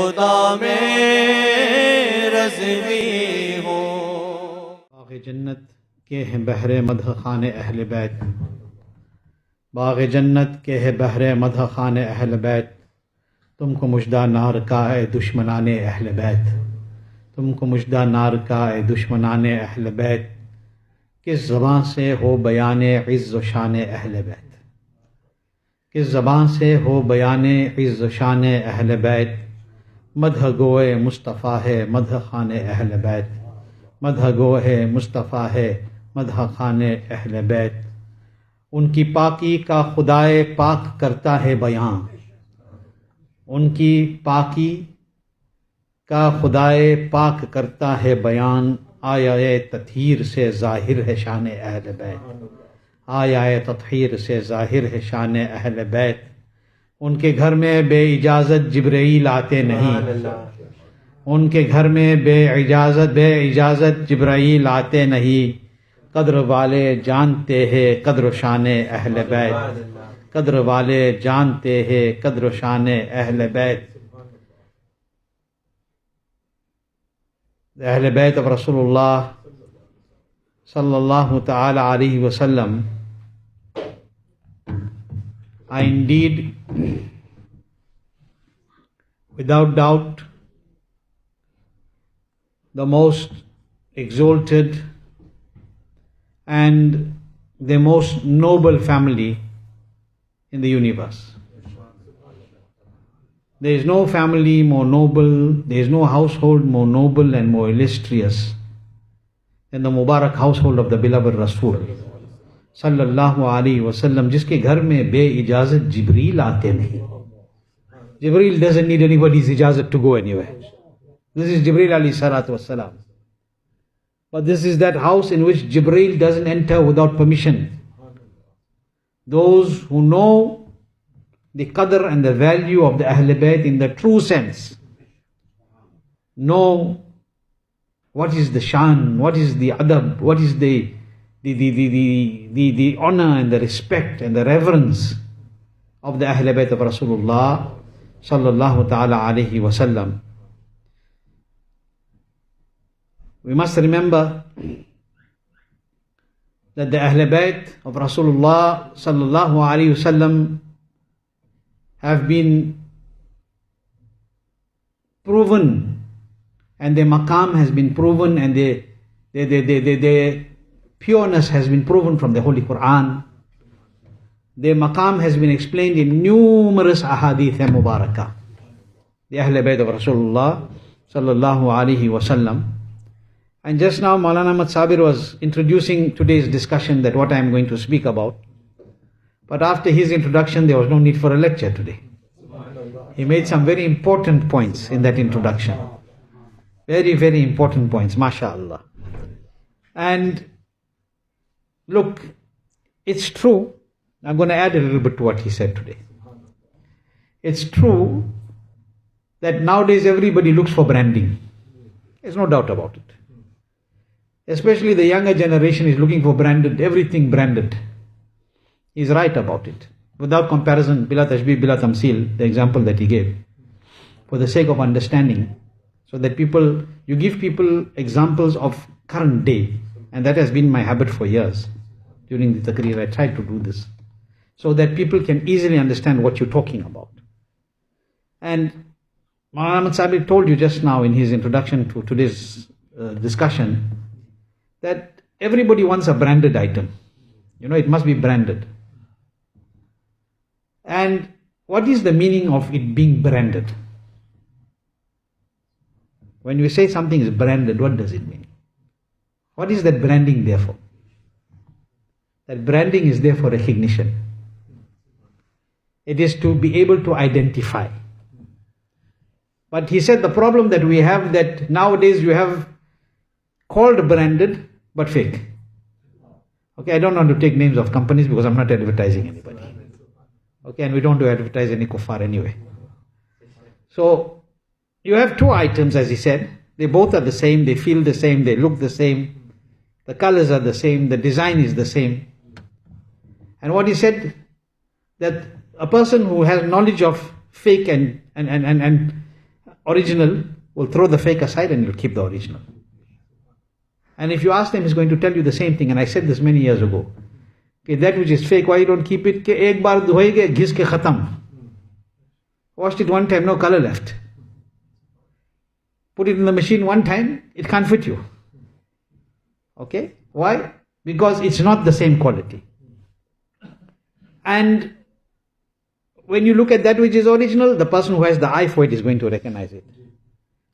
खुदा में रज़वी हो। बाग़ जन्नत के हैं बहरे मदह खाने अहले बैत, बाग़ जन्नत के है बहरे मदह खाने अहले बैत, तुमको मुजदा नार का ए दुश्मनाने अहले बैत, तुमको मुजदा नार का ए दुश्मनाने अहले बैत, किस ज़बान से हो बयाने इज़्ज़ व शान अहले बैत, किस ज़बान से हो बयाने इज़्ज़ व शान अहले बैत, मदह गोए मुस्तफ़ा है मदह खाने अहले बैत, मदह गो है मुस्तफ़ा है मदह खाने अहले बैत, उनकी पाकी का खुदाए पाक करता है बयां, उनकी पाकी का खुदाए पाक करता है बयान, आया तत्हीर से ज़ाहिर है शान अहले बैत, आया तत्हीर से ज़ाहिर है शान अहले बैत, उनके घर में बेइजाज़त जिब्राईल आते नहीं, उनके घर में बेइजाज़त जिब्राईल आते नहीं, कद्र वाले जानते हैं कद्र शान अहले बैत, कद्र वाले जानते हैं कद्र शान अहले बैत। अहले बैत of Rasulullah sallallahu ta'ala alayhi wa sallam are indeed, without doubt, the most exalted and the most noble family in the universe. There is no family more noble, there is no household more noble and more illustrious than the Mubarak household of the beloved Rasul sallallahu alaihi wasallam, जिसके घर में बे-इजाज़त जिब्रील आते नहीं. Jibreel doesn't need anybody's ijazat to go anywhere. This is Jibreel alayhi salatu wassalam. But this is that house in which Jibreel doesn't enter without permission. Those who know the qadr and the value of the Ahle Bayt in the true sense know what is the shan, what is the adab, what is the honor and the respect and the reverence of the Ahle Bayt of Rasulullah sallallahu ta'ala alayhi wa sallam. We must remember that the Ahle Bayt of Rasulullah sallallahu alayhi wa sallam have been proven, and their maqam has been proven, and their pureness has been proven from the Holy Quran. Their maqam has been explained in numerous ahadith and mubarakah. The Ahle Bayt of Rasulullah sallallahu alayhi wa sallam. And just now Maulana Ahmad Sabir was introducing today's discussion, that what I am going to speak about. But after his introduction, there was no need for a lecture today. He made some very important points in that introduction. Very, very important points, mashallah. And look, it's true. I'm going to add a little bit to what he said today. It's true that nowadays everybody looks for branding. There's no doubt about it. Especially the younger generation is looking for branded, everything branded. He's right about it. Without comparison, bila tashbih, bila tamsil, the example that he gave, for the sake of understanding, so that you give people examples of current day, and that has been my habit for years. During the taqreer, I tried to do this, so that people can easily understand what you're talking about. And Maulana Ahmad Sabir told you just now in his introduction to today's discussion, that everybody wants a branded item. It must be branded. And what is the meaning of it being branded? When we say something is branded, what does it mean? What is that branding there for? That branding is there for recognition. It is to be able to identify. But he said the problem that we have, that nowadays you have called branded but fake. Okay, I don't want to take names of companies because I'm not advertising anybody. Okay, and we don't do advertise any kuffar anyway. So you have two items, as he said. They both are the same, they feel the same, they look the same, the colors are the same, the design is the same. And what he said, that a person who has knowledge of fake and original will throw the fake aside and he'll keep the original. And if you ask him, he's going to tell you the same thing. And I said this many years ago. Okay, that which is fake, why you don't keep it? Ek baar dhoege, ghis ke khatam. Washed it one time, no color left. Put it in the machine one time, it can't fit you. Okay? Why? Because it's not the same quality. And when you look at that which is original, the person who has the eye for it is going to recognize it.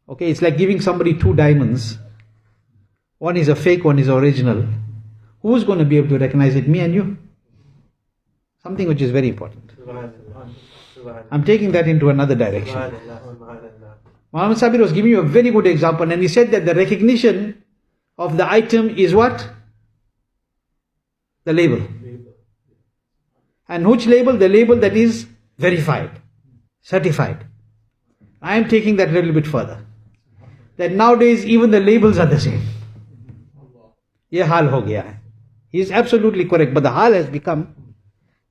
Okay, it's like giving somebody 2 diamonds. One is a fake, one is original. Who's going to be able to recognize it? Me and you. Something which is very important. I'm taking that into another direction. Muhammad Sabir was giving you a very good example, and he said that the recognition of the item is what? The label. And which label? The label that is verified, certified. I am taking that a little bit further. That nowadays even the labels are the same. Ye hal ho gaya hai. He is absolutely correct, but the hal has become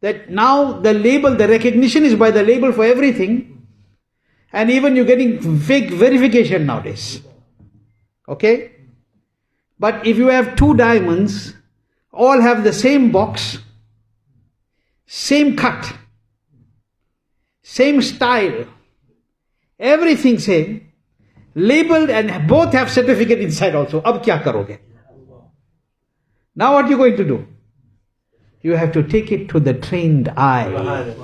that now the label, the recognition is by the label for everything, and even you're getting fake verification nowadays. Okay? But if you have 2 diamonds, all have the same box, same cut, same style, everything same, labeled, and both have certificate inside also. Ab kya karoge? Now what are you going to do? You have to take it to the trained eye,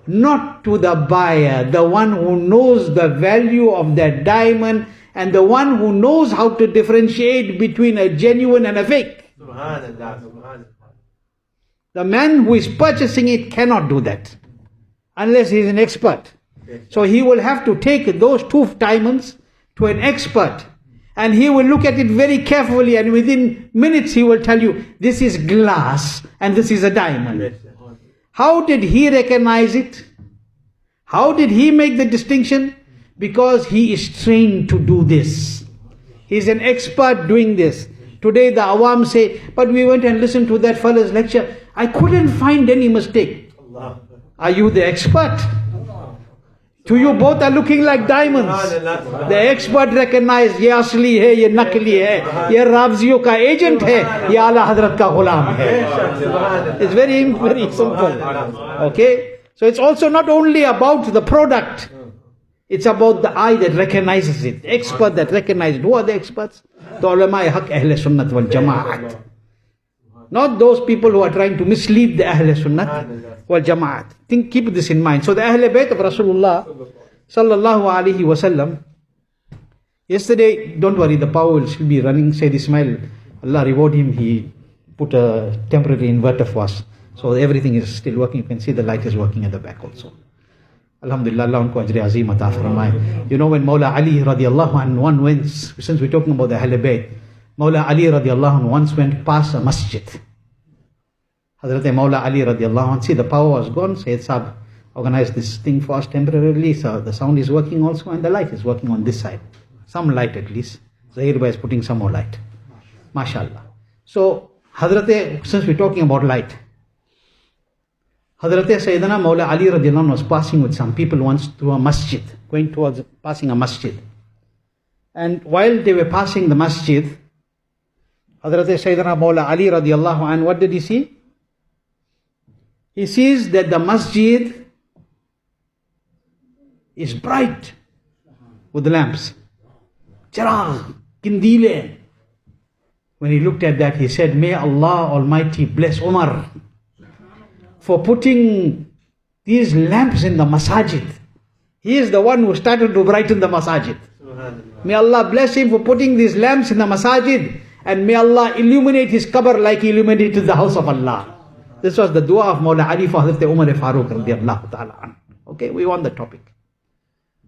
not to the buyer, the one who knows the value of that diamond and the one who knows how to differentiate between a genuine and a fake. The man who is purchasing it cannot do that unless he is an expert. So he will have to take those 2 diamonds to an expert, and he will look at it very carefully, and within minutes he will tell you, this is glass and this is a diamond. How did he recognize it? How did he make the distinction? Because he is trained to do this. He is an expert doing this. Today the awam say, but we went and listened to that fellow's lecture, I couldn't find any mistake. Are you the expert? To you both are looking like diamonds. The expert recognized, ye asli hai, ye nakli hai, ye Razviyo ka agent hai, ye Ala Hazrat ka ghulam hai. It's very, very simple. Okay? So it's also not only about the product, it's about the eye that recognizes it, the expert that recognizes it. Who are the experts? The ulama haq Ahle Sunnat wal Jama'at. Not those people who are trying to mislead the Ahle Sunnat wal Jama'at. Keep this in mind. So the Ahle Bayt of Rasulullah sallallahu alaihi wasallam. Yesterday, don't worry, the power will still be running. Sayyid Ismail, Allah reward him, he put a temporary inverter for us. So everything is still working. You can see the light is working at the back also. Alhamdulillah, Allah unko ajri azim ata farmaye. You know, when Maula Ali radiallahu anhu once, since we're talking about the Ahle Bayt, Maula Ali radiallahu anhu once went past a masjid. Hazrat Maula Ali radiallahu anhu, see the power was gone, Sayyid Sahib organized this thing for us temporarily, so the sound is working also and the light is working on this side. Some light at least. Zahir Bhai is putting some more light. MashaAllah. So, Hazrat, since we're talking about light, Hazrat Sayyidina Maula Ali radiallahu anhu was passing with some people once through a masjid, going towards passing a masjid. And while they were passing the masjid, Hazrat Sayyidina Maula Ali radiallahu anhu, what did he see? He sees that the masjid is bright with lamps. Charag, kindile. When he looked at that, he said, may Allah Almighty bless Umar for putting these lamps in the masajid. He is the one who started to brighten the masajid. May Allah bless him for putting these lamps in the masajid, and may Allah illuminate his qabr like he illuminated the house of Allah. This was the dua of Maula Ali for Hazrat Umar Farooq radiallahu ta'ala. Okay, we want the topic.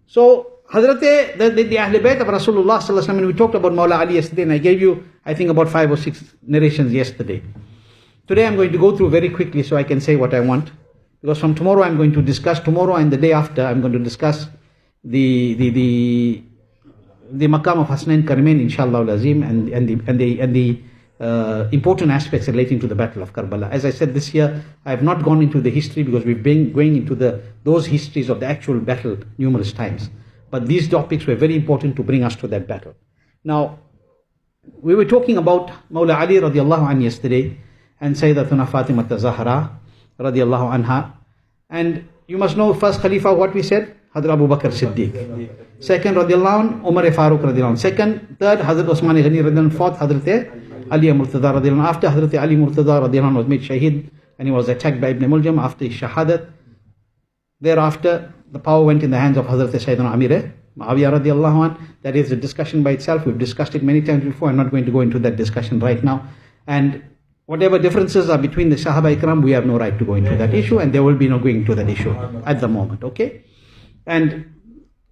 So, Hazrat, the Ahle Bayt of Rasulullah sallallahu alaihi wasallam, we talked about Maula Ali yesterday, and I gave you, I think, about 5 or 6 narrations yesterday. Today I'm going to go through very quickly so I can say what I want. Because from tomorrow I'm going to discuss, tomorrow and the day after, I'm going to discuss the maqam of Hasnain Karimain, inshallah al-azim, and the important aspects relating to the Battle of Karbala. As I said this year, I have not gone into the history because we've been going into those histories of the actual battle numerous times. But these topics were very important to bring us to that battle. Now, we were talking about Mawla Ali radiallahu anhu yesterday and Sayyidatuna Fatima Zahra radiallahu anha. And you must know first Khalifa what we said? Hazrat Abu Bakr Siddiq. Second radiallahu anhu, Umar Farooq radiallahu anhu. Second, third, Hazrat Osman Ghani radiallahu anhu. Fourth, Hazrat Ali Murtada radiallahu anhu. After Hazrat Ali Murtada radiallahu anhu was made Shaheed and he was attacked by Ibn Muljam after his Shahadat. Thereafter, the power went in the hands of Hazrat Sayyidina Amir Muawiyah radiallahu anhu. That is a discussion by itself. We've discussed it many times before. I'm not going to go into that discussion right now. And whatever differences are between the Sahaba Ikram, we have no right to go into that issue, and there will be no going into that issue at the moment, okay? And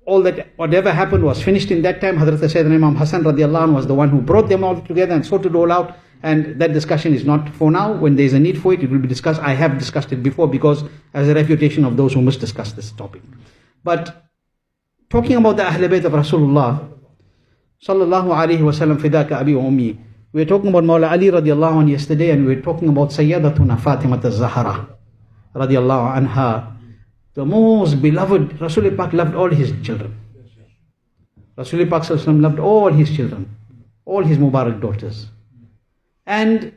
all that, whatever happened was finished in that time. Hazrat Sayyidina Imam Hassan radiallahu anhu was the one who brought them all together and sorted it all out. And that discussion is not for now. When there is a need for it, it will be discussed. I have discussed it before because as a refutation of those who must discuss this topic. But talking about the Ahle Bayt of Rasulullah sallallahu alayhi wa sallam, fidaka abi wa ummi. We were talking about Mawla Ali radiallahu anhu yesterday, and we were talking about Sayyidatuna Fatima Zahra radiallahu anha. The most beloved, Rasul Pak loved all his children. Rasul Pak loved all his children, all his Mubarak daughters. And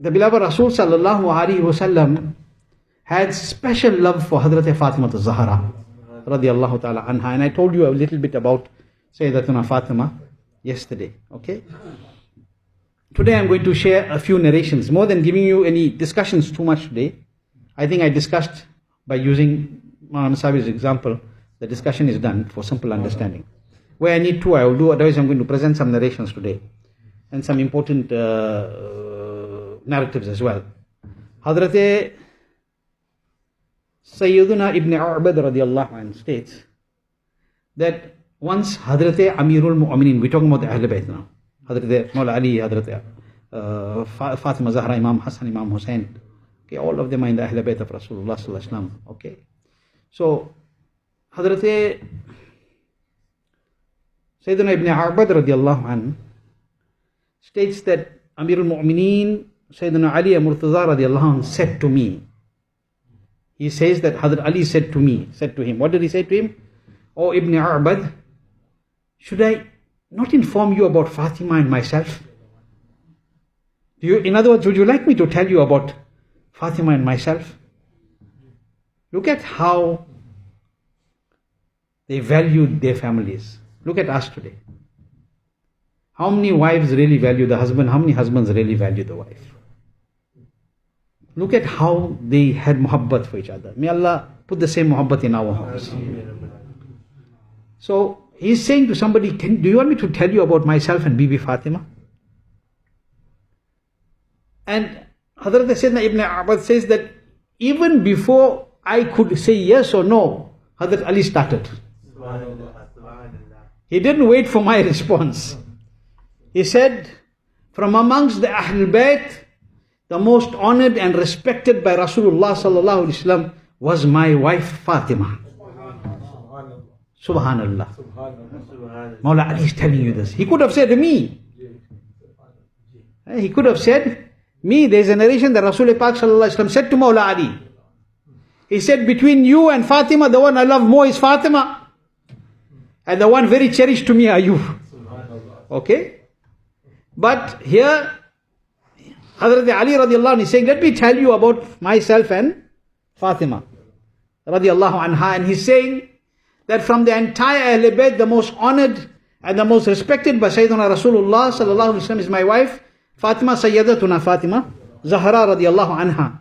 the beloved Rasul sallallahu alaihi wasallam had special love for Hazrat Fatima Zahra radiallahu ta'ala anha. And I told you a little bit about Sayyidatuna Fatima yesterday, okay? Today I'm going to share a few narrations. More than giving you any discussions too much today, I think I discussed by using Maulana Sabi's example. The discussion is done for simple understanding. Where I need to, I will do, otherwise I'm going to present some narrations today. And some important narratives as well. Hazrat Sayyiduna Ibn A'bad radiallahu anhu states that once Hazrat Amirul Mu'minin, we're talking about the Ahle Bayt now, Hazrat Mawla Ali, Hazrat Fatima Zahra, Imam Hassan, Imam Hussain, okay, all of them are in the Ahle Bayt of Rasulullah sallallahu alaihi wasallam, okay. So Hazrat Sayyiduna Ibn A'bad radiallahu anhu states that Amirul Mu'mineen Sayyidina Ali Murtaza radiallahu anhu said to me, he says that Hazrat Ali said to him, what did he say to him? Oh Ibn A'bad, should I not inform you about Fatima and myself? In other words, would you like me to tell you about Fatima and myself? Look at how they valued their families. Look at us today. How many wives really value the husband? How many husbands really value the wife? Look at how they had muhabbat for each other. May Allah put the same muhabbat in our homes. So he's saying to somebody, do you want me to tell you about myself and Bibi Fatima? And Hazrat Sayyidina Ibn Abbas says that even before I could say yes or no, Hazrat Ali started. He didn't wait for my response. He said, from amongst the Ahle Bayt, the most honored and respected by Rasulullah sallallahu alaihi wasallam was my wife Fatima. Subhanallah. Mawla Ali is telling you this. He could have said me. He could have said me. There's a narration that Rasul Pak sallallahu alaihi wasallam said to Mawla Ali. He said, between you and Fatima, the one I love more is Fatima, and the one very cherished to me are you. Okay? But here, Hazrat Ali radiallahu anhu is saying, let me tell you about myself and Fatima radiallahu anha. And he's saying that from the entire Ahle Bayt, the most honored and the most respected by Sayyidina Rasulullah sallallahu alaihi wasallam is my wife, Fatima, Sayyidatuna Fatima Zahra radiallahu anha.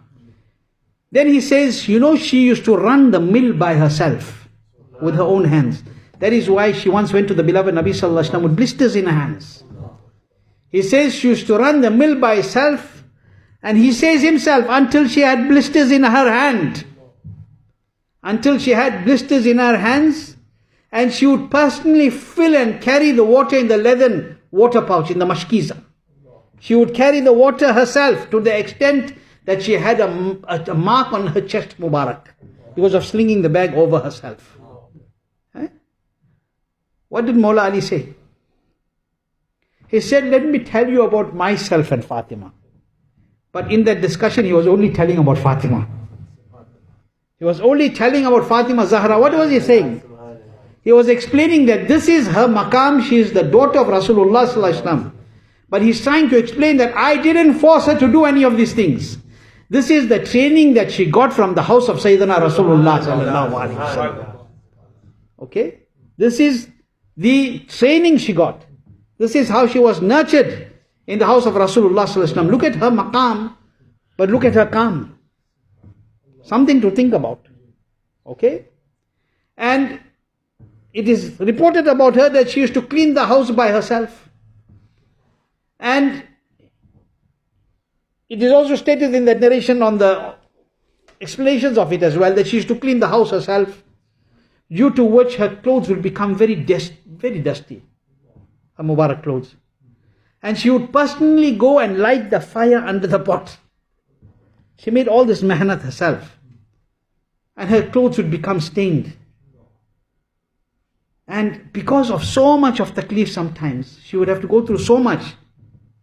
Then he says, you know, she used to run the mill by herself with her own hands. That is why she once went to the beloved Nabi sallallahu alaihi wasallam with blisters in her hands. He says she used to run the mill by herself, and he says himself, until she had blisters in her hand. Until she had blisters in her hands, and she would personally fill and carry the water in the leathern water pouch, in the mashkiza. She would carry the water herself to the extent that she had a mark on her chest Mubarak because of slinging the bag over herself. What did Mawla Ali say? He said, let me tell you about myself and Fatima. But in that discussion, he was only telling about Fatima. He was only telling about Fatima Zahra. What was he saying? He was explaining that this is her maqam, she is the daughter of Rasulullah sallallahu alaihi wasallam. But he's trying to explain that I didn't force her to do any of these things. This is the training that she got from the house of Sayyidina Rasulullah sallallahu alaihi wasallam. Okay? This is the training she got. This is how she was nurtured in the house of Rasulullah sallallahu alaihi wasallam. Look at her maqam, but look at her calm. Something to think about. Okay? And it is reported about her that she used to clean the house by herself. And it is also stated in that narration on the explanations of it as well, that she used to clean the house herself, due to which her clothes will become very dusty, her Mubarak clothes. And she would personally go and light the fire under the pot. She made all this mehnat herself. And her clothes would become stained. And because of so much of taklif sometimes, she would have to go through so much,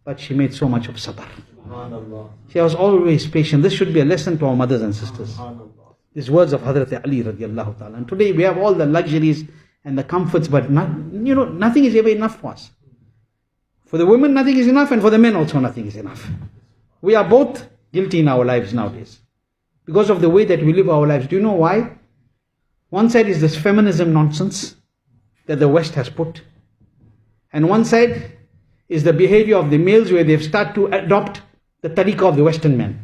but she made so much of sabr. She was always patient. This should be a lesson to our mothers and sisters. These words of Hazrat Ali radiallahu ta'ala. And today we have all the luxuries and the comforts, but nothing is ever enough for us. For the women nothing is enough, and for the men also nothing is enough. We are both guilty in our lives nowadays, because of the way that we live our lives. Do you know why? One side is this feminism nonsense that the West has put, and one side is the behavior of the males where they've started to adopt the tariqah of the Western men.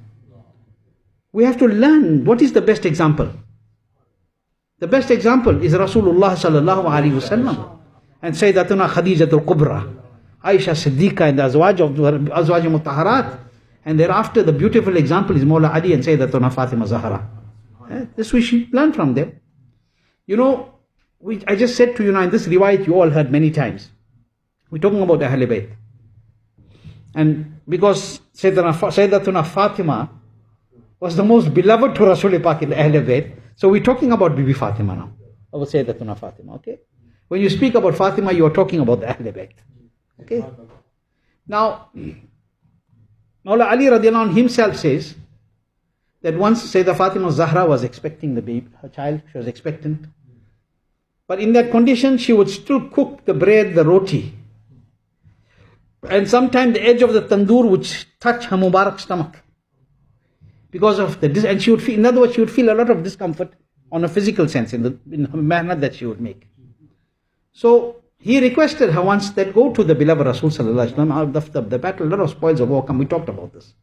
We have to learn what is the best example. The best example is Rasulullah sallallahu alaihi wasallam and Sayyidatuna Khadijatul Kubra, Aisha Siddiqa, and the Azwaj Mutahharat. And thereafter the beautiful example is Mawla Ali and Sayyidatuna Fatima Zahra. This we should learn from them. I just said to you now, in this riwayat you all heard many times, we're talking about Ahle Bayt. And because Sayyidatuna Fatima was the most beloved to Rasul Pak in the Ahle Bayt, so we're talking about Bibi Fatima now, about Sayyidatuna Fatima, okay? When you speak about Fatima, you are talking about the Ahle Bayt, okay? Now, Maulana Ali radiallahu anh himself says that once Sayyidah Fatima Zahra was expecting the baby, her child, she was expectant. But in that condition, she would still cook the bread, the roti. And sometimes the edge of the tandoor would touch her Mubarak stomach. Because of and she would feel, in other words, she would feel a lot of discomfort on a physical sense in her manner that she would make. So he requested her once that go to the beloved Rasul sallallahu alaihi wasallam out of the battle, a lot of spoils of war come. We talked about this.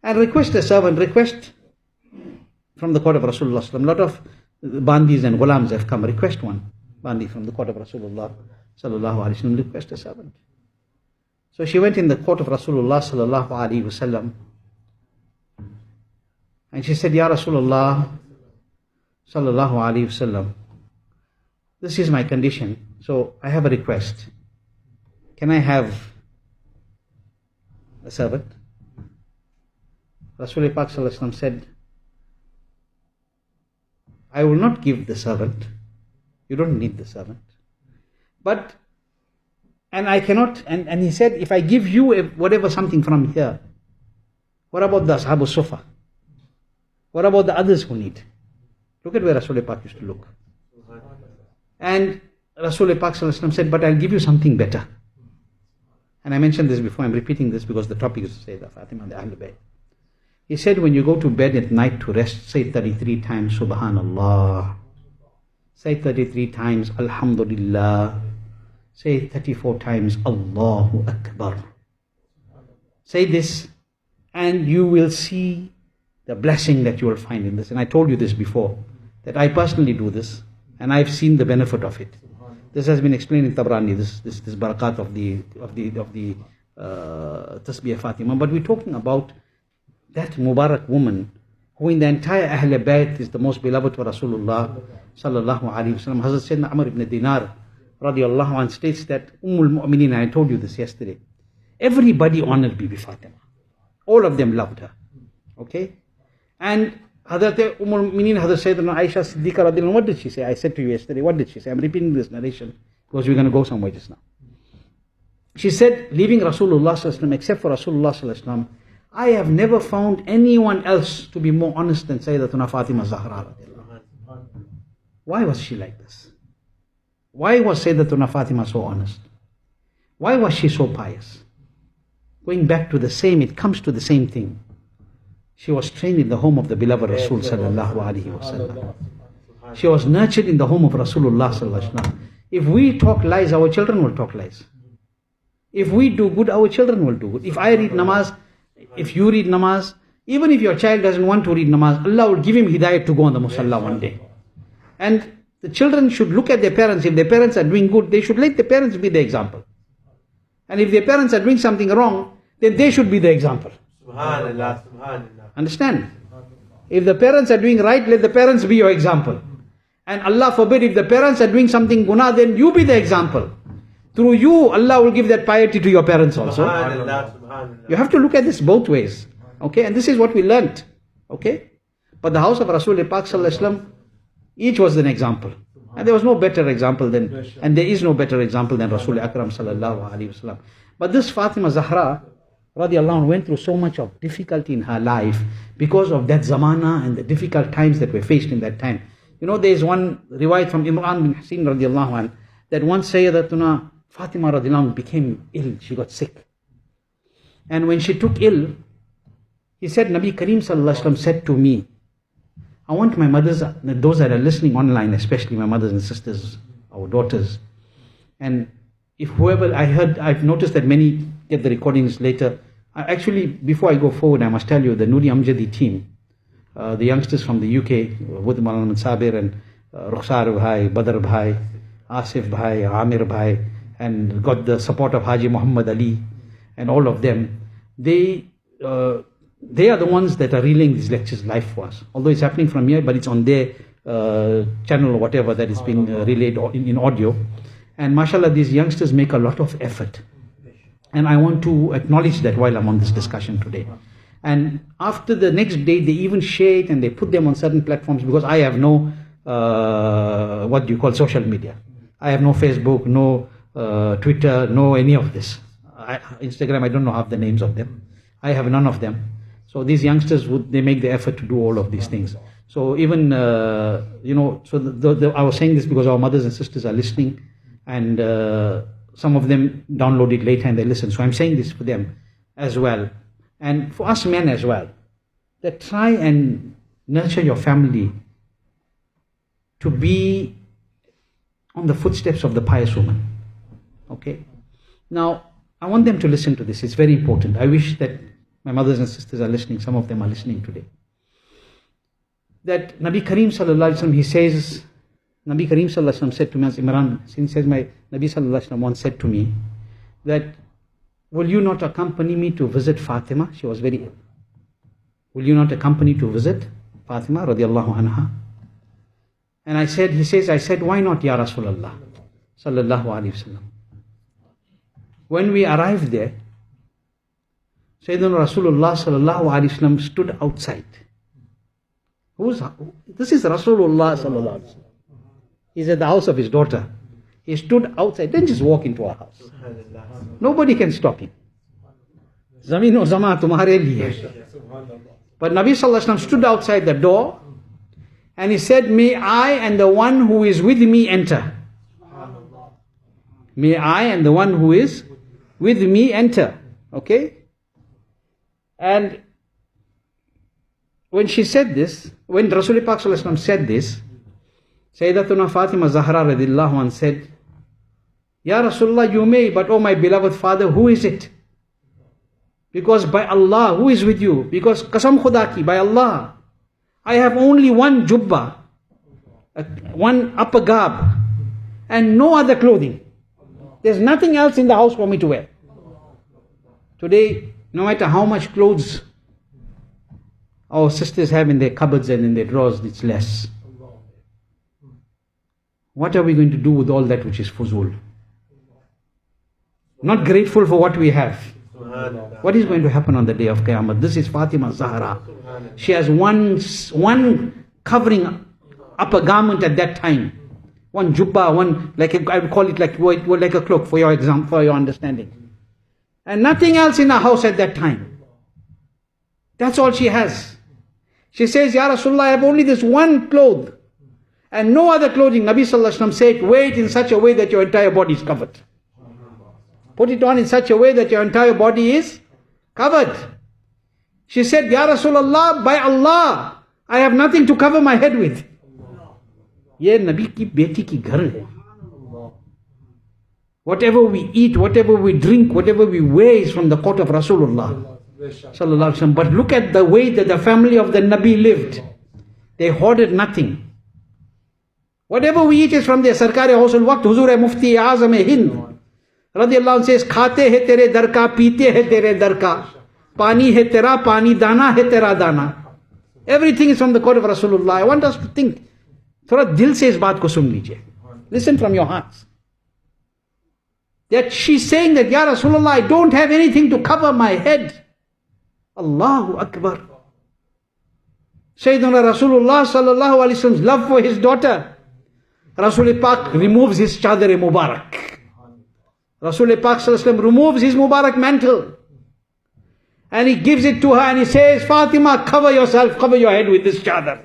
And request a servant, request from the court of Rasulullah sallallahu alaihi wasallam. A lot of bandis and gulams have come. Request one bandi from the court of Rasulullah sallallahu alaihi wasallam. Request a servant. So she went in the court of Rasulullah sallallahu alaihi wasallam, and she said, Ya Rasulullah sallallahu alaihi wasallam, this is my condition, so I have a request. Can I have a servant? Rasulullah Pak sallallahu alaihi wasallam said, I will not give the servant. You don't need the servant. But, and I cannot, and he said, if I give you whatever something from here, what about the Ashabu Sufa? What about the others who need? Look at where Rasulullah Pak used to look. And Rasulullah Pak said, but I'll give you something better. And I mentioned this before, I'm repeating this because the topic is Sayyidah Fatima and the Ahle Bayt. He said, when you go to bed at night to rest, say 33 times Subhanallah. Say 33 times Alhamdulillah. Say 34 times Allahu Akbar. Say this and you will see the blessing that you will find in this. And I told you this before, that I personally do this and I've seen the benefit of it. This has been explained in Tabrani, this barakat of the Tasbih Fatima. But we're talking about that Mubarak woman who in the entire Ahle Bayt is the most beloved to Rasulullah sallallahu alaihi wasallam. Hazrat Sayyidina Amr ibn Dinar radiallahu anh states that Mu'mineen, I told you this yesterday, everybody honored Bibi Fatima. All of them loved her. Okay? And Hazrat Mu'mineen, Hazrat Sayyidina Aisha Siddiqa radiallahu anh, what did she say? I said to you yesterday, what did she say? I'm repeating this narration because we're going to go somewhere just now. She said, leaving Rasulullah sallallahu alaihi wasallam, except for Rasulullah sallallahu alaihi wasallam, I have never found anyone else to be more honest than Sayyidatuna Fatima Zahra. Why was she like this? Why was Sayyidatuna Fatima so honest? Why was she so pious? Going back to the same, it comes to the same thing. She was trained in the home of the beloved Rasul sallallahu alaihi wasallam. She was nurtured in the home of Rasulullah sallallahu alaihi wasallam. If we talk lies, our children will talk lies. If we do good, our children will do good. If I read namaz, if you read namaz, even if your child doesn't want to read namaz, Allah will give him hidayat to go on the musalla one day. And the children should look at their parents. If their parents are doing good, they should let their parents be the example. And if their parents are doing something wrong, then they should be the example. Subhanallah, subhanallah. Understand? If the parents are doing right, let the parents be your example. And Allah forbid, if the parents are doing something guna, then you be the example. Through you, Allah will give that piety to your parents also. Subhanallah, subhanallah. You have to look at this both ways. Okay, and this is what we learnt. Okay, but the house of Rasulullah Pak sallallahu alaihi wasallam, each was an example, and there was no better example than, and there is no better example than Rasulullah Akram sallallahu alaihi wasallam. But this Fatima Zahra radiallahu anha went through so much of difficulty in her life because of that zamana and the difficult times that were faced in that time. You know, there is one riwayat from Imran bin Hussein radiallahu anhu that once Sayyidatuna Fatima radiallahu anha became ill. She got sick, and when she took ill, he said, Nabi Kareem sallallahu alaihi wasallam said to me, I want my mothers, those that are listening online, especially my mothers and sisters, our daughters, and if whoever, I've noticed that many get the recordings later. Actually, before I go forward, I must tell you, the Noori Amjadi team, the youngsters from the UK, with Maulana Sabir and Rukhsar Bhai, Badr Bhai, Asif Bhai, Amir Bhai, and got the support of Haji Muhammad Ali, and all of them, they are the ones that are relaying these lectures live for us. Although it's happening from here, but it's on their channel or whatever that is being relayed in audio. And mashallah, these youngsters make a lot of effort. And I want to acknowledge that while I'm on this discussion today. And after the next day, they even share it and they put them on certain platforms, because I have no, what do you call, social media. I have no Facebook, no Twitter, no any of this. Instagram, I don't know half the names of them. I have none of them. So these youngsters, they make the effort to do all of these things. So even, you know, so I was saying this because our mothers and sisters are listening, and some of them download it later and they listen. So I'm saying this for them as well. And for us men as well, that try and nurture your family to be on the footsteps of the pious woman. Okay? Now, I want them to listen to this. It's very important. I wish that my mothers and sisters are listening. Some of them are listening today. That Nabi Kareem sallallahu alaihi wasallam, he says, Nabi Kareem sallallahu alaihi wasallam said to me, as Imran, he says, my Nabi sallallahu alaihi wasallam once said to me that, will you not accompany me to visit Fatima? She was very ill. Will you not accompany to visit Fatima radiallahu anha? And I said, why not, Ya Rasulullah sallallahu alaihi wasallam? When we arrived there, Sayyidina Rasulullah sallallahu alaihi wasallam stood outside. This is Rasulullah sallallahu alaihi wasallam. He's at the house of his daughter. He stood outside. Didn't just walk into our house. Nobody can stop him. Zameen o zama tumhare liye. But Nabi sallallahu alaihi wasallam stood outside the door and he said, may I and the one who is with me enter. May I and the one who is with me enter. Okay? And when she said this, when Rasulullah Pak sallallahu alaihi wasallam said this, Sayyidatuna Fatima Zahra radhiyallahu anha said, Ya Rasulullah, you may, but oh my beloved father, who is it? Because by Allah, who is with you? Because Qasam Khuda ki, by Allah, I have only one jubba, one upper garb, and no other clothing. There's nothing else in the house for me to wear. Today, no matter how much clothes our sisters have in their cupboards and in their drawers, it's less. What are we going to do with all that which is fuzul? Not grateful for what we have. What is going to happen on the day of Qiyamah? This is Fatima Zahra. She has one covering upper garment at that time. One jubba, one, I would call it like a cloak for your example, for your understanding. And nothing else in her house at that time. That's all she has. She says, Ya Rasulullah, I have only this one cloth. And no other clothing. Nabi sallallahu alaihi wasallam said, wear it in such a way that your entire body is covered. Put it on in such a way that your entire body is covered. She said, Ya Rasulullah, by Allah, I have nothing to cover my head with. Ye Nabi ki beti ki ghar hai. Whatever we eat, whatever we drink, whatever we wear is from the court of Rasulullah sallallahu alaihi wasallam. But look at the way that the family of the Nabi lived. They hoarded nothing. Whatever we eat is from their Sarkar-e Hausul Waqt, Huzoor Mufti Azam Hind radiyallahu anhu says, khate hai tere dar ka, peete hai tere dar ka, pani hai tera pani, dana hai tera dana. Everything is from the court of Rasulullah. I want us to think. Thoda dil se is baat ko sun lijiye. Listen from your hearts. That she's saying that, Ya Rasulullah, I don't have anything to cover my head. Allahu Akbar. Sayyidina Rasulullah sallallahu alaihi wasallam's love for his daughter. Rasul Pak removes his chadar-e Mubarak. Rasul Pak sallallahu alaihi wasallam removes his Mubarak mantle. And he gives it to her and he says, Fatima, cover yourself, cover your head with this chadar.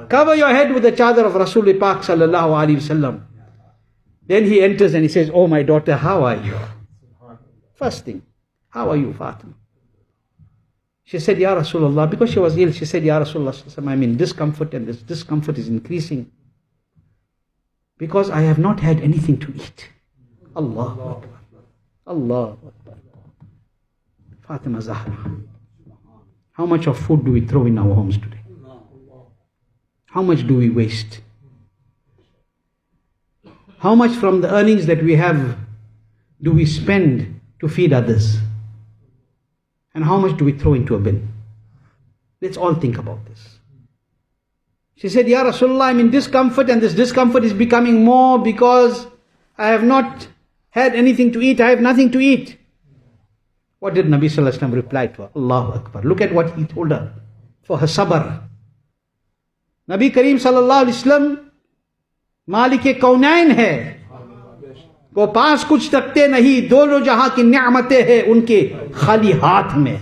Cover your head with the chadar of Rasul Pak sallallahu alaihi wasallam. Then he enters and he says, oh my daughter, how are you? First thing, how are you, Fatima? She said, Ya Rasulullah, because she was ill, she said, Ya Rasulullah, I'm in discomfort and this discomfort is increasing. Because I have not had anything to eat. Allah Akbar. Allah Akbar. Fatima Zahra. How much of food do we throw in our homes today? How much do we waste? How much from the earnings that we have do we spend to feed others? And how much do we throw into a bin? Let's all think about this. She said, Ya Rasulullah, I'm in discomfort and this discomfort is becoming more because I have not had anything to eat. I have nothing to eat. What did Nabi sallallahu alaihi wasallam reply to her? Allahu Akbar. Look at what he told her for her sabr. Nabi Kareem sallallahu alaihi wasallam Malik-e Kaunain hai. को पास कुछ रखते नहीं, दोनों जहां की नियामतें हैं उनके खाली हाथ में.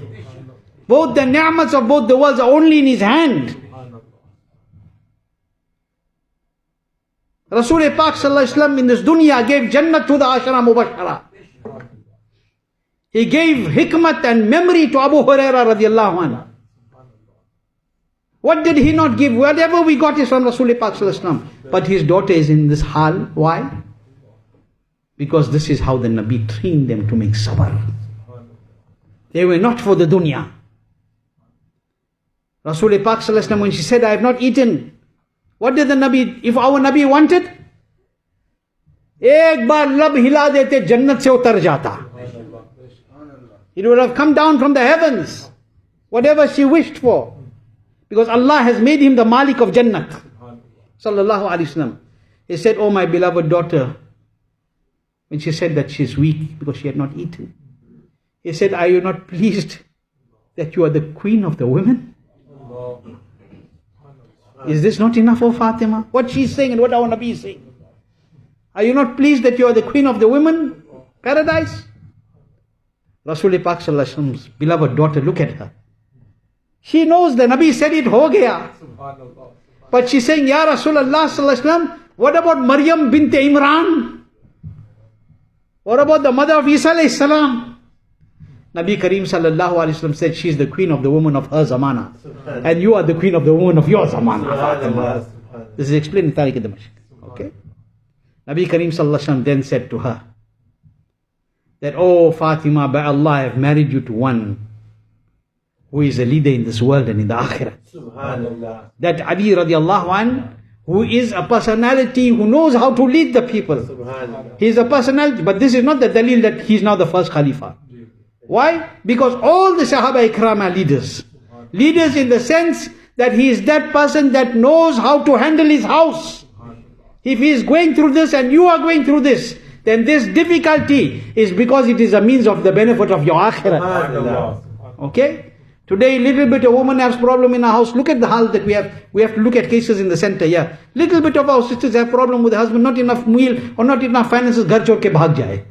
Both the ni'mats of both the worlds are only in his hand. Rasul Pak sallallahu alaihi wasallam in this dunya gave Jannat to the Ashara Mubashara. He gave hikmat and memory to Abu Hurairah radiyallahu anhu. What did he not give? Whatever we got is from Rasul Pak sallallahu alaihi wasallam. But his daughter is in this hal. Why? Because this is how the Nabi trained them to make sabr. They were not for the dunya. Rasul Pak sallallahu alaihi wasallam, when she said, I have not eaten, what did the Nabi, if our Nabi wanted, ek baar lab hila dete, Jannat se utar jata. It would have come down from the heavens, whatever she wished for. Because Allah has made him the Malik of Jannat. Sallallahu alaihi wasallam. He said, oh my beloved daughter, when she said that she's weak because she had not eaten, he said, are you not pleased that you are the queen of the women? Is this not enough for Fatima? What she's saying and what our Nabi is saying. Are you not pleased that you are the queen of the women? Paradise? Rasul Pak sallallahu alaihi wasallam's beloved daughter, look at her. She knows the Nabi said it, ho gaya. But she's saying, Ya Rasulullah sallallahu alaihi wasallam, what about Maryam bint Imran? What about the mother of Isa alayhi salam? Nabi Kareem sallallahu alayhi wasallam said, she is the queen of the woman of her zamana. And you are the queen of the woman of your zamana. This is explained in Tariq al-Damashq. Okay? Nabi Kareem sallallahu alayhi wasallam then said to her, that, oh Fatima, by Allah, I have married you to one who is a leader in this world and in the Akhirah. That Ali radiallahu anh, who is a personality who knows how to lead the people. He is a personality, but this is not the dalil that he is now the first Khalifa. Why? Because all the Sahaba Ikram are leaders. Leaders in the sense that he is that person that knows how to handle his house. If he is going through this and you are going through this, then this difficulty is because it is a means of the benefit of your Akhirah. Okay? Today, little bit a woman has problem in our house. Look at the hal that we have. We have to look at cases in the center. Yeah, little bit of our sisters have problem with the husband, not enough meal or not enough finances. Ghar chhod ke bhag jaye.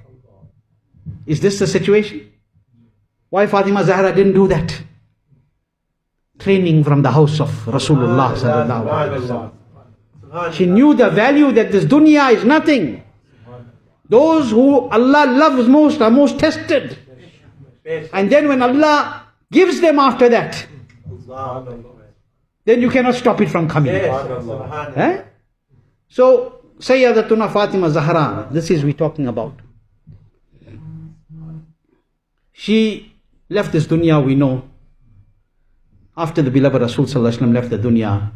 Is this the situation? Why Fatima Zahra didn't do that? Training from the house of Rasulullah sallallahu alaihi wasallam. She knew the value that this dunya is nothing. Those who Allah loves most are most tested. And then when Allah gives them after that, then you cannot stop it from coming. So, Sayyidatuna Fatima Zahra, this is we're talking about. She left this dunya, we know, after the beloved Rasul Sallallahu Alaihi Wasallam left the dunya.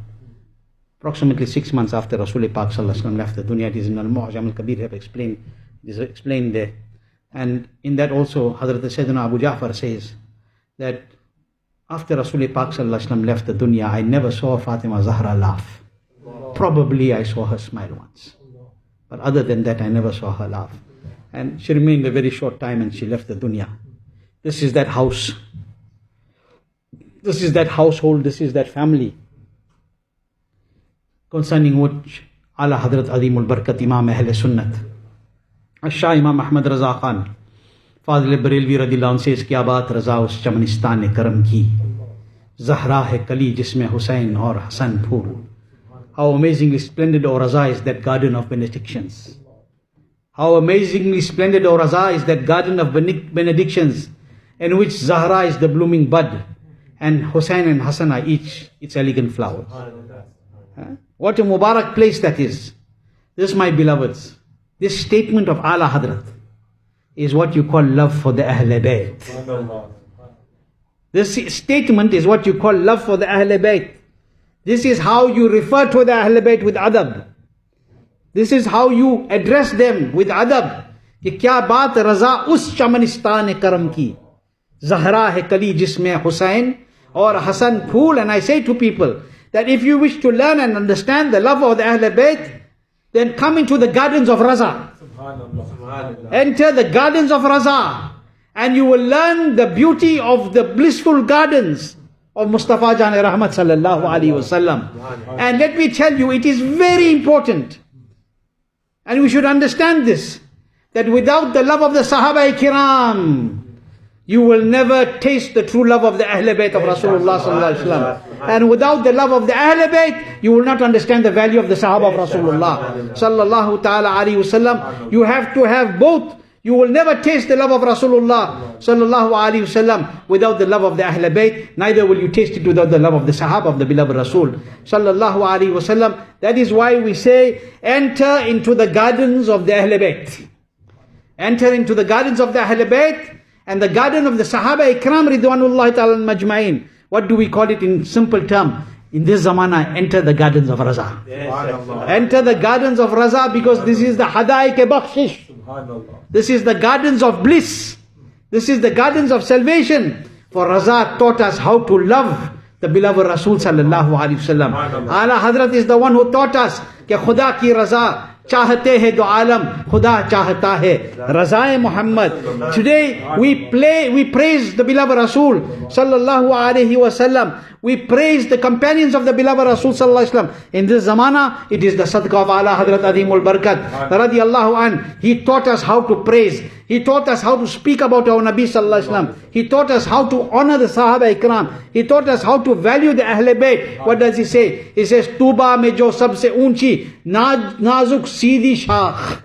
Approximately 6 months after Rasul Pak Sallallahu Alaihi Wasallam left the dunya. It is in Al-Mu'jam Al-Kabir have explained, it is explained there. And in that also, Hazrat Sayyidina Abu Ja'far says that after Rasul Pak Sallallahu Alaihi Wasallam left the dunya, I never saw Fatima Zahra laugh. Probably I saw her smile once. But other than that, I never saw her laugh. And she remained a very short time and she left the dunya. This is that house. This is that household. This is that family. Concerning which Ala Hadrat Azimul Barkat Imam Ahle Sunnat, Shah Imam Ahmad Raza Khan, Fadil Bareilly Radillahu anhu says, Kya baat Raza us Chamanistan Karam ki, Zahra hai Kali jisme Hussain aur Hasan Phool. How amazingly splendid, O Raza, is that garden of benedictions. How amazingly splendid, O Raza, is that garden of benedictions, in which Zahra is the blooming bud, and Hussain and Hassan are each its elegant flowers. What a Mubarak place that is. This, my beloveds, this statement of Ala Hadrat is what you call love for the Ahle Bayt. This statement is what you call love for the Ahle Bayt. This is how you refer to the Ahle Bayt with adab. This is how you address them with adab. Ki kya baat Raza us Chamanistan karam ki. Zahra hai Kali jisme Hussain or Hasan Phool. And I say to people that if you wish to learn and understand the love of the Ahle Bayt, then come into the gardens of Raza. Enter the gardens of Raza, and you will learn the beauty of the blissful gardens of Mustafa Jan Rahmat Sallallahu Alaihi Wasallam. And let me tell you, it is very important, and we should understand this, that without the love of the Sahaba Kiram, you will never taste the true love of the Ahle Bayt of Rasulullah Sallallahu Alaihi Wasallam. And without the love of the Ahle Bayt, you will not understand the value of the Sahaba of Rasulullah Sallallahu Ta'ala Alaihi Wasallam. You have to have both. You will never taste the love of Rasulullah Sallallahu Alaihi Wasallam without the love of the Ahle Bayt. Neither will you taste it without the love of the Sahaba of the beloved Rasul Sallallahu Alaihi Wasallam. That is why we say, enter into the gardens of the Ahle Bayt. Enter into the gardens of the Ahle Bayt and the garden of the Sahaba Ikram Ridwanullahi Ta'ala Majma'in. What do we call it in simple term? In this zamana, enter the gardens of Raza. Enter the gardens of Raza, because this is the Hadaik-e-Bakhshish. This is the gardens of bliss. This is the gardens of salvation. For Raza taught us how to love the beloved Rasul Sallallahu Alaihi Wasallam. Ala Hazrat is the one who taught us कि खुदा की रजा चाहते हैं तो आलम खुदा चाहता है रज़ाए Muhammad. Today we praise the beloved Rasul Sallallahu Alaihi Wasallam. We praise the companions of the beloved Rasul Sallallahu Alaihi Wasallam. In this zamana, it is the sadqa of Ala Hadrat Azimul Barkat radiyallahu an. He taught us how to praise. He taught us how to speak about our Nabi Sallallahu Alaihi Wasallam. He taught us how to honor the Sahaba Ikram. He taught us how to value the Ahle Bayt. What does he say? He says, Tuba mein jo sabse unchi nazuk seedhi shakh.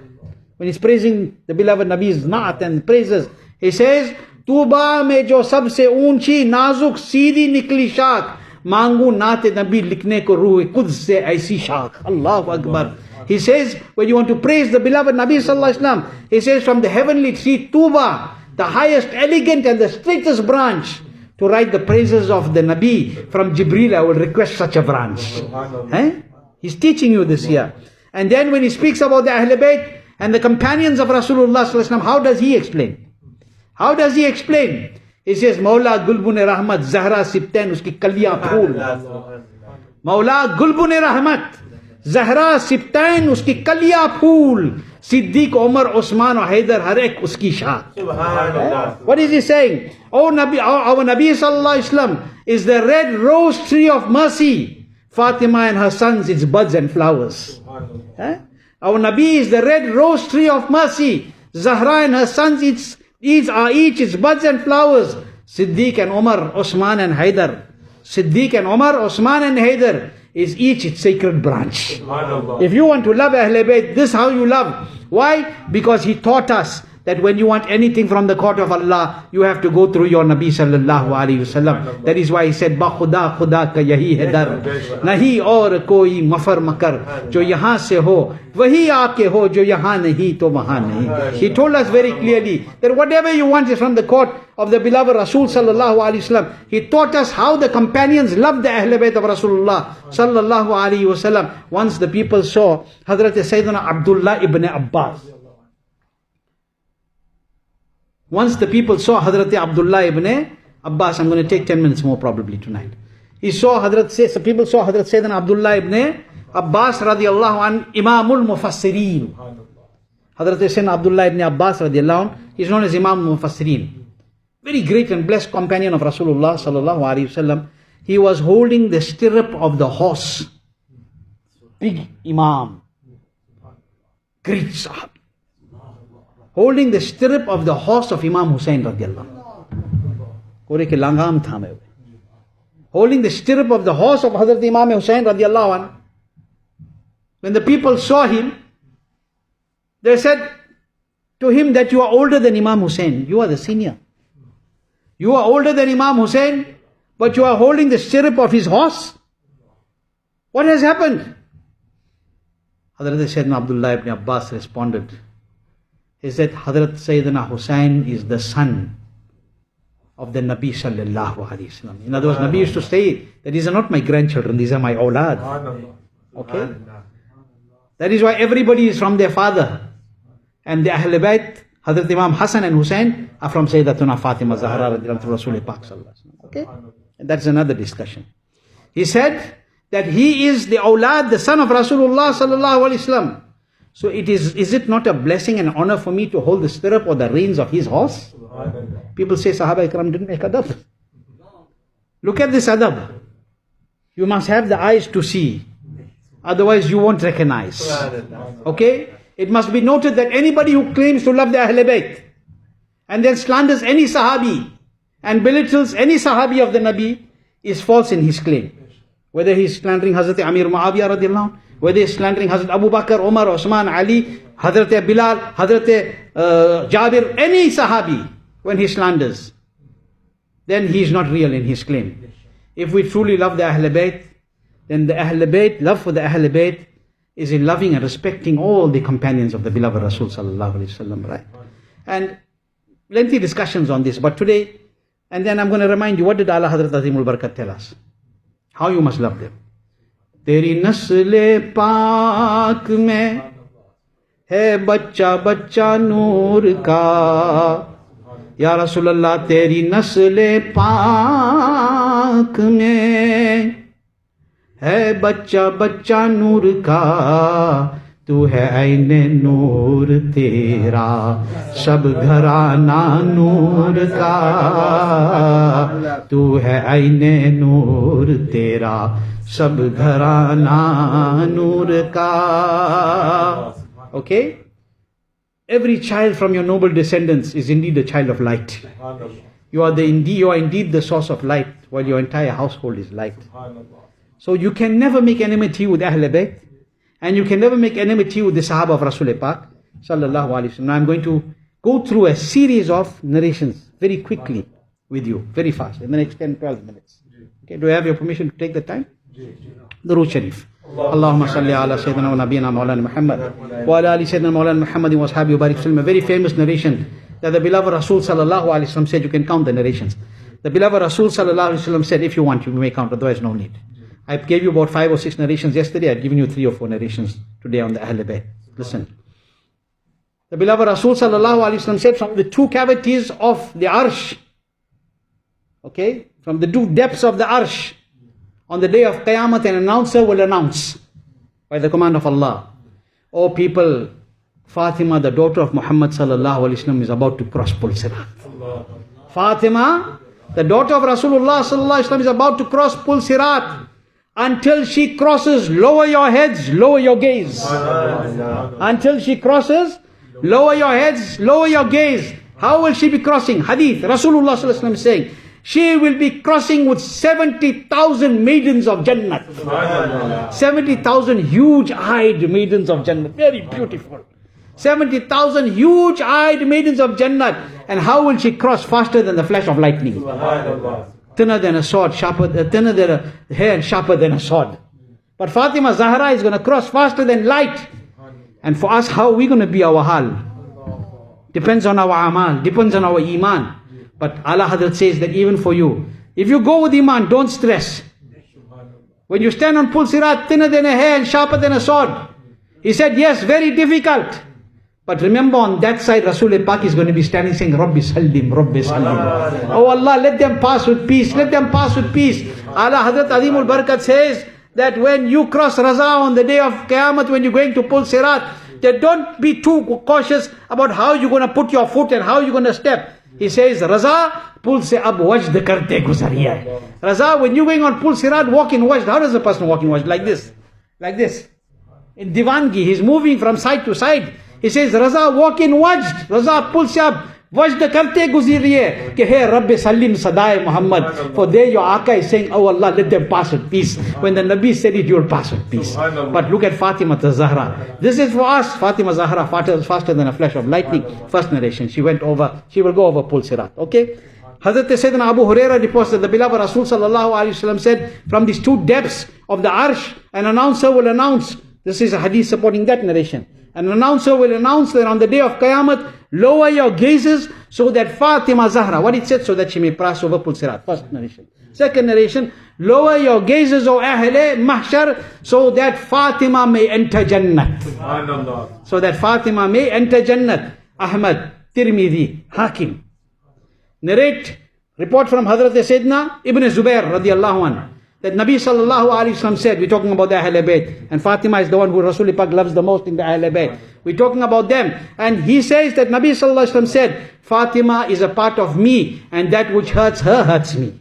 When he's praising the beloved Nabi's naat and praises, he says, Tuba mein jo sabse unchi nazuk seedhi nikli shakh. Mangu naat Nabi likne ko ruh Quds se aisi shakh. Allahu Akbar. He says, when you want to praise the beloved Nabi Sallallahu Alaihi Wasallam, he says, from the heavenly tree Tuba, the highest, elegant and the straightest branch, to write the praises of the Nabi from Jibreel, I will request such a branch. He's teaching you this here. And then when he speaks about the Ahle Bayt and the companions of Rasulullah Sallallahu Alaihi Wasallam, how does he explain? How does he explain? He says, Maula Gulbun Rahmat Zahra Sibtain uski kaliyan phool. Maula Gulbun Rahmat Zahra Sibtain uski kaliyan phool. Siddiq, Umar, Osman or Haider har ek uski shah. What is he saying? Oh Nabi, our Nabi Sallallahu Alaihi Wasallam is the red rose tree of mercy. Fatima and her sons, its buds and flowers. Our Nabi is the red rose tree of mercy. Zahra and her sons, are each its buds and flowers. Siddiq and Umar, Osman and Haider. Siddiq and Umar, Osman and Haider. is each its sacred branch. If you want to love Ahle Bayt, this is how you love. Why? Because he taught us that when you want anything from the court of Allah, you have to go through your Nabi sallallahu alaihi wasallam. That is why he said, "Ba khuda khuda ka yahi hai dar, nahi aur koi mafar makar, jo yahan se ho, wahi aake ho, jo yahan nahi to wahan nahi." He told us very clearly that whatever you want is from the court of the beloved Rasul sallallahu alaihi wasallam. He taught us how the companions loved the Ahle Bayt of Rasulullah sallallahu alaihi wasallam. Once the people saw Hazrat Sayyidina Abdullah ibn Abbas. Once the people saw Hazrat Abdullah ibn Abbas, I'm going to take 10 minutes more probably tonight. People saw Hazrat Sayyidina Abdullah ibn Abbas radiallahu an, Imamul Mufassirin. Hazrat Sayyidina Abdullah ibn Abbas radiallahu an, he is known as Imam Mufassirin. Very great and blessed companion of Rasulullah sallallahu alaihi wasallam. He was holding the stirrup of the horse. Big Imam. Great Sahab. Holding the stirrup of the horse of Imam Hussain radiallahu anhu. Holding the stirrup of the horse of Hazrat Imam Hussain radiallahu anhu. When the people saw him, they said to him that you are older than Imam Hussain. You are the senior. You are older than Imam Hussain, but you are holding the stirrup of his horse. What has happened? Hazrat Sayyidina Abdullah ibn Abbas responded. He said, Hazrat Sayyidina Hussain is the son of the Nabi sallallahu alayhi wasallam. In other words, Nabi used to say that these are not my grandchildren, these are my awlad. Okay? That is why everybody is from their father. And the Ahle Bayt, Hazrat Imam Hassan and Hussain, are from Sayyidatuna Fatima Zahra radiallahu anha Rasul Pak sallallahu alayhi wasallam. Okay? And that's another discussion. He said that he is the awlad, the son of Rasulullah sallallahu alayhi wasallam. So is it not a blessing and honor for me to hold the stirrup or the reins of his horse? People say Sahaba Ikram didn't make adab. Look at this adab. You must have the eyes to see. Otherwise you won't recognize. Okay? It must be noted that anybody who claims to love the Ahle Bayt and then slanders any Sahabi and belittles any Sahabi of the Nabi is false in his claim. Whether he is slandering Hazrat Amir Muawiyah radiallahu anhu, whether he is slandering Hazrat Abu Bakr, Umar, Osman, Ali, Hazrat Bilal, Hazrat Jabir, any Sahabi, when he slanders, then he is not real in his claim. If we truly love the Ahle Bayt, then the Ahle Bayt, love for the Ahle Bayt, is in loving and respecting all the companions of the beloved Rasul sallallahu alaihi wasallam, right? And lengthy discussions on this, but today, and then I'm going to remind you, what did Allah Hazrat Azimul Barakat tell us? How you must love them. तेरी नस्ल पाक में है बच्चा बच्चा नूर का या रसूल अल्लाह तेरी नस्ल पाक में है बच्चा बच्चा नूर का तू है ऐने नूर तेरा सब घराना नूर का तू है ऐने नूर तेरा सब घराना नूर का. Okay? Every child from your noble descendants is indeed a child of light. You are indeed the source of light, while your entire household is light. So you can never make enmity with Ahle Bayt, and you can never make enmity with the Sahaba of Rasul Pak sallallahu alaihi wasallam. Now I'm going to go through a series of narrations very quickly with you, very fast, in the next 10-12 minutes. Okay, do I have your permission to take the time? Durood Sharif. Allahumma salli ala Sayyidina wa Nabiyina Maulana Muhammad wa ala ali Sayyidina Maulana Muhammad wa ashabihi wa barik sallam. A very famous narration that the beloved Rasul sallallahu alaihi wasallam said. You can count the narrations. The beloved Rasul sallallahu alaihi wasallam said, if you want, you may count, otherwise no need. I gave you about 5 or 6 narrations yesterday. I've given you 3 or 4 narrations today on the Ahle Bayt. Listen. The beloved Rasul sallallahu alaihi wasallam said, from the 2 cavities of the Arsh, okay, from the 2 depths of the Arsh, on the day of Qiyamah, an announcer will announce by the command of Allah, O people, Fatima, the daughter of Muhammad sallallahu alaihi wasallam, is about to cross Pul Sirat. Fatima, the daughter of Rasulullah sallallahu alaihi wasallam, is about to cross Pul Sirat. Until she crosses, lower your heads, lower your gaze. Until she crosses, lower your heads, lower your gaze. How will she be crossing? Hadith, Rasulullah sallallahu alaihi wasallam is saying, she will be crossing with 70,000 maidens of Jannat. 70,000 huge-eyed maidens of Jannat. Very beautiful. 70,000 huge-eyed maidens of Jannat. And how will she cross faster than the flash of lightning? Thinner than a sword, thinner than a hair, sharper than a sword. But Fatima Zahra is going to cross faster than light. And for us, how are we going to be our hal? Depends on our amal, depends on our iman. But Allah Hazrat says that even for you, if you go with iman, don't stress. When you stand on Pul Sirat, thinner than a hair and sharper than a sword. He said, yes, very difficult. But remember, on that side, Rasul Pak is going to be standing saying, Rabbi Sallim, Rabbi Sallim. Oh Allah, let them pass with peace, let them pass with peace. Allah Hazrat Azimul Barakat says that when you cross Raza on the day of Qiyamah, when you're going to Pul Sirat, that don't be too cautious about how you're going to put your foot and how you're going to step. He says, Raza, Pul se ab wajd karte guzariya hai. Raza, when you're going on Pul Sirat, walk in wajd. How does a person walk in wajd? Like this. Like this. In Divangi, he's moving from side to side. He says, Raza, walk in wajd. Raza, Pul se ab wajd karte guzariya hai. Ke hey, Rabbi Salim Sadai Muhammad. For there your Aka is saying, oh Allah, let them pass with peace. When the Nabi said it, you'll pass with peace. But look at Fatima Zahra. This is for us. Fatima Zahra, faster than a flash of lightning. First narration. She will go over Pul Sirat. Okay? Hazrat Sayyidina Abu Huraira reports that the beloved Rasul sallallahu alaihi wasallam said, from these two depths of the arsh, an announcer will announce. This is a hadith supporting that narration. An announcer will announce that on the day of Qiyamah, lower your gazes so that Fatima Zahra, what it said, so that she may pass over Pul Sirat. First narration. Second narration, lower your gazes, O Ahle Mahshar, so that Fatima may enter Jannat. So that Fatima may enter Jannat. Ahmad, Tirmidhi, Hakim. Narrate, report from Hazrat Sayyidina Ibn Zubair radiallahu anhu, that Nabi sallallahu alaihi wasallam said, we're talking about the Ahle Bayt, and Fatima is the one who Rasul Pak loves the most in the Ahle Bayt. We're talking about them. And he says that Nabi sallallahu alaihi wasallam said, Fatima is a part of me, and that which hurts her hurts me.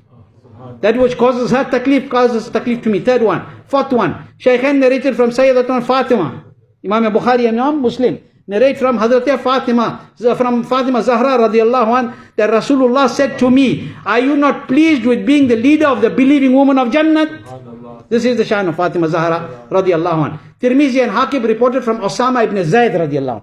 That which causes her taklif causes taklif to me. Third one. Fourth one. Shaykhain narrated from Sayyidatuna Fatima. Imam Bukhari and Imam Muslim narrate from Hazrat Fatima, from Fatima Zahra radiallahu anh, that Rasulullah said to me, are you not pleased with being the leader of the believing woman of Jannat? This is the shine of Fatima Zahra radiallahu anh. Tirmizi and Hakim reported from Osama ibn Zayd radiallahu anh.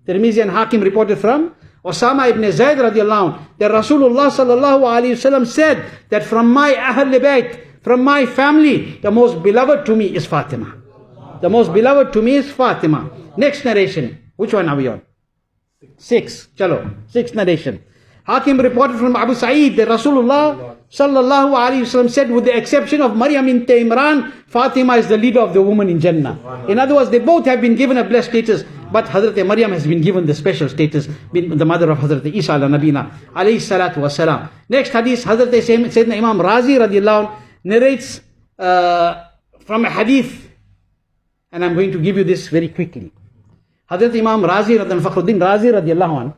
Tirmizi and Hakim reported from Osama ibn Zayd radiallahu anh, that Rasulullah sallallahu alayhi wasallam said that from my Ahle Bayt, from my family, the most beloved to me is Fatima. The most beloved to me is Fatima. Next narration. Which one are we on? 6. Chalo. 6th narration. Hakim reported from Abu Sa'id that Rasulullah sallallahu alayhi wasallam said, with the exception of Maryam bint Imran, Fatima is the leader of the woman in Jannah. In other words, they both have been given a blessed status, but Hazrat Maryam has been given the special status, being the mother of Hazrat Isa ala Nabina alayhi salatu wasalam. Next hadith, Hazrat Sayyidina Imam Razi radiallahu anh narrates from a hadith, and I'm going to give you this very quickly. Hazrat Imam Razi Fakhruddin Razi radiallahu anh,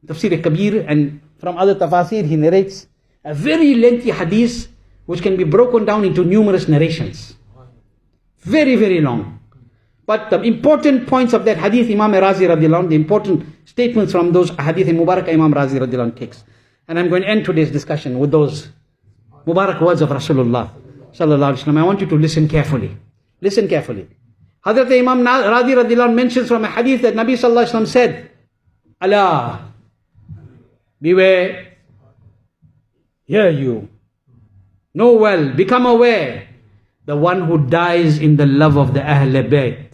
Tafsir Kabeer, and from other tafasir, he narrates a very lengthy hadith which can be broken down into numerous narrations. Very, very long. But the important points of that hadith, Imam Razi radiallahu anh, the important statements from those hadith in Mubarak Imam Razi radiallahu anh takes. And I'm going to end today's discussion with those Mubarak words of Rasulullah sallallahu alaihi wasallam. I want you to listen carefully. Listen carefully. Hazrat Imam Razi radiallahu anh mentions from a hadith that Nabi sallallahu alaihi wasallam said, Allah, beware, hear you, know well, become aware, the one who dies in the love of the Ahle Bayt,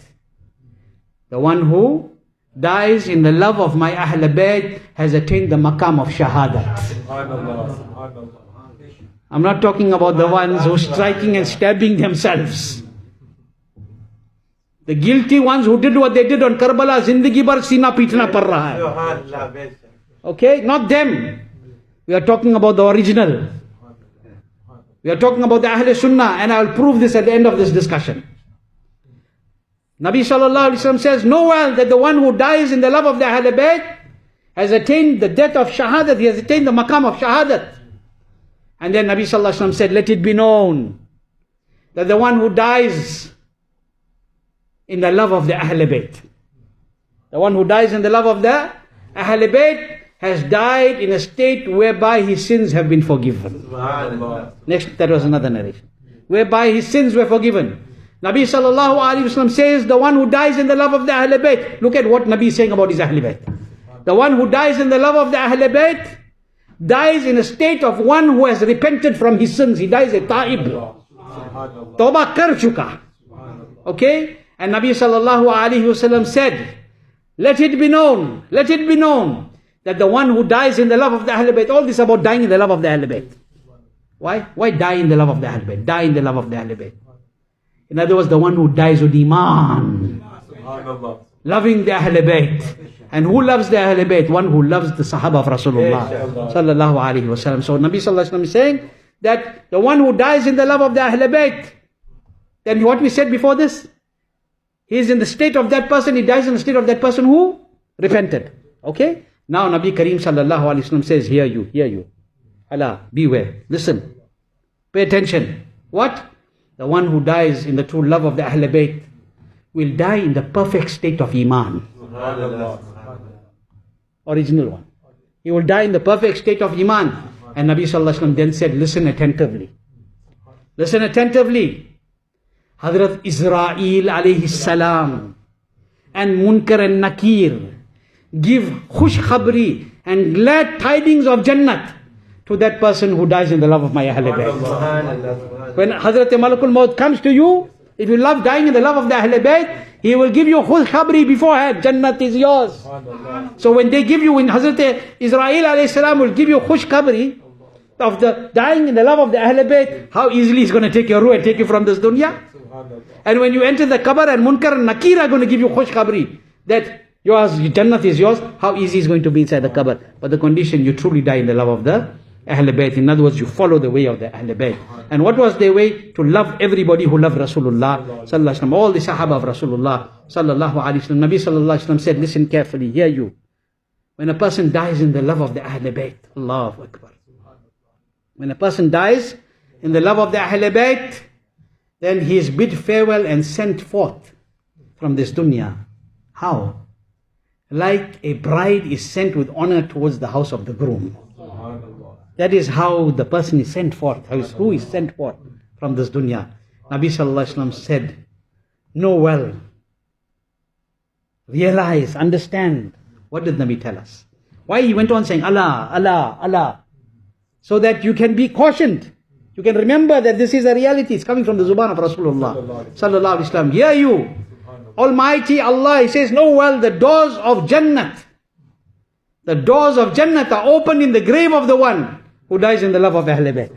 the one who dies in the love of my Ahle Bayt has attained the maqam of shahadat. I'm not talking about the ones who are striking and stabbing themselves. The guilty ones who did what they did on Karbala, zindagi bar sina pitna par raha hai. Okay, not them. We are talking about the original. We are talking about the Ahle Sunnah, and I will prove this at the end of this discussion. Nabi sallallahu alaihi wasallam says, know well that the one who dies in the love of the Ahle Bayt has attained the death of shahadat, he has attained the maqam of shahadat. And then Nabi sallallahu alaihi wasallam said, let it be known that the one who dies in the love of the Ahle Bayt, the one who dies in the love of the Ahle Bayt has died in a state whereby his sins have been forgiven. Next, that was another narration. Whereby his sins were forgiven. Nabi sallallahu alayhi wasallam says, the one who dies in the love of the Ahle Bayt. Look at what Nabi is saying about his Ahle Bayt. The one who dies in the love of the Ahle Bayt dies in a state of one who has repented from his sins. He dies a ta'ib. Tawbah kar chuka. Okay? And Nabi sallallahu alayhi wasallam said, let it be known that the one who dies in the love of the Ahle Bayt, all this about dying in the love of the Ahle Bayt. Why? Why die in the love of the Ahle Bayt? Die in the love of the Ahle Bayt. In other words, the one who dies with Iman, loving the Ahle Bayt. And who loves the Ahle Bayt? One who loves the Sahaba of Rasulullah sallallahu alaihi wasallam. So Nabi sallallahu alaihi wasallam is saying that the one who dies in the love of the Ahle Bayt, then what we said before this, he is in the state of that person, he dies in the state of that person who repented. Okay? Now Nabi Kareem sallallahu alaihi wasallam says, hear you. Allah, beware, listen, pay attention. What? The one who dies in the true love of the Ahle Bayt will die in the perfect state of Iman. Original one. He will die in the perfect state of Iman. And Nabi sallallahu alaihi wasallam then said, listen attentively. Listen attentively. Hazrat Israel alayhi salam and Munkar and Nakir give khush khabri and glad tidings of Jannat to that person who dies in the love of my Ahle Bayt. When Hazrat Malakul Maut comes to you, if you love dying in the love of the Ahle Bayt, he will give you khush khabri beforehand. Jannat is yours. So when they give you, when Hazrat Israel alayhi salam will give you khush khabri of the dying in the love of the Ahle Bayt, how easily he's going to take your ruh and take you from this dunya. And when you enter the qabr and Munkar and Nakir are going to give you khush khabri that yours, Jannat is yours, how easy is going to be inside the qabr. But the condition, you truly die in the love of the Ahle Bayt. In other words, you follow the way of the Ahle Bayt. And what was their way? To love everybody who loved Rasulullah sallallahu alaihi wasallam, all the Sahaba of Rasulullah sallallahu alaihi wasallam. Nabi sallallahu alaihi wasallam said, listen carefully, hear you. When a person dies in the love of the Ahle Bayt, Allahu Akbar. When a person dies in the love of the Ahle Bayt, then he is bid farewell and sent forth from this dunya. How? Like a bride is sent with honor towards the house of the groom. That is how the person is sent forth, how his ruh is sent forth from this dunya. Nabi sallallahu alaihi wasallam said, know well, realize, understand. What did Nabi tell us? Why he went on saying Allah, Allah, Allah? So that you can be cautioned. You can remember that this is a reality. It's coming from the Zuban of Rasulullah sallallahu alaihi wasallam. Hear you, Almighty Allah, He says, know well, the doors of Jannat, the doors of Jannat are open in the grave of the one who dies in the love of Ahle Bayt.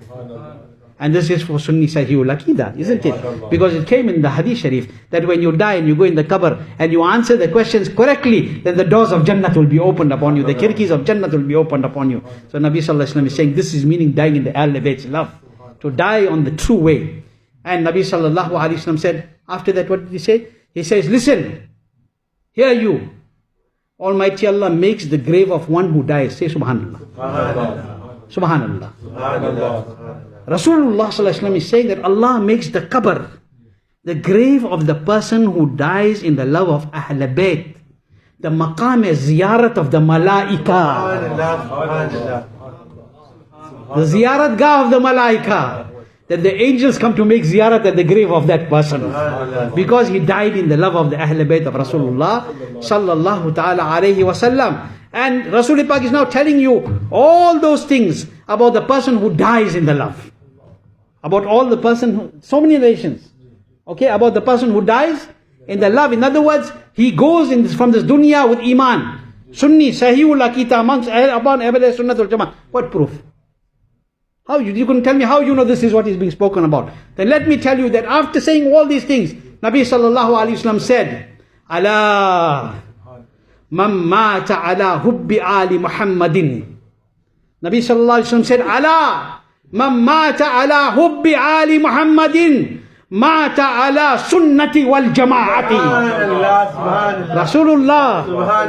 And this is for Sunni Sahihul Aqidah, isn't it? Because it came in the Hadith Sharif that when you die and you go in the qabr and you answer the questions correctly, then the doors of Jannat will be opened upon you. The kirkis of Jannat will be opened upon you. So Nabi sallallahu alaihi wasallam is saying this is meaning dying in the Ahle Bayt's love. To die on the true way. And Nabi sallallahu alaihi wasallam said, after that what did he say? He says, listen, hear you. Almighty Allah makes the grave of one who dies. Say Subhanallah. Subhanallah. Rasulullah sallallahu alaihi wasallam is saying that Allah makes the qabr, the grave of the person who dies in the love of Ahle Bayt, the maqam ziyarat of the malaika. The ziyarat gah of the malaika. That the angels come to make ziyarat at the grave of that person. Because he died in the love of the Ahle Bayt of Rasulullah sallallahu ta'ala alayhi wasallam. And Rasul Pak is now telling you all those things about the person who dies in the love. About all the person, so many nations. Okay, about the person who dies in the love. In other words, he goes from this dunya with Iman. Sunni, Sahihul Aqidah amongst upon Ahle Sunnatul Jama'ah. What proof? How you couldn't tell me how you know this is what is being spoken about. Then let me tell you that after saying all these things, Nabi sallallahu alaihi wasallam said, Allah, man mata ala hubbi ali Muhammadin. Nabi sallallahu alaihi wasallam said, Allah, man mata ala hubbi ali Muhammadin. mata ala sunnati wal jama'ati. Rasulullah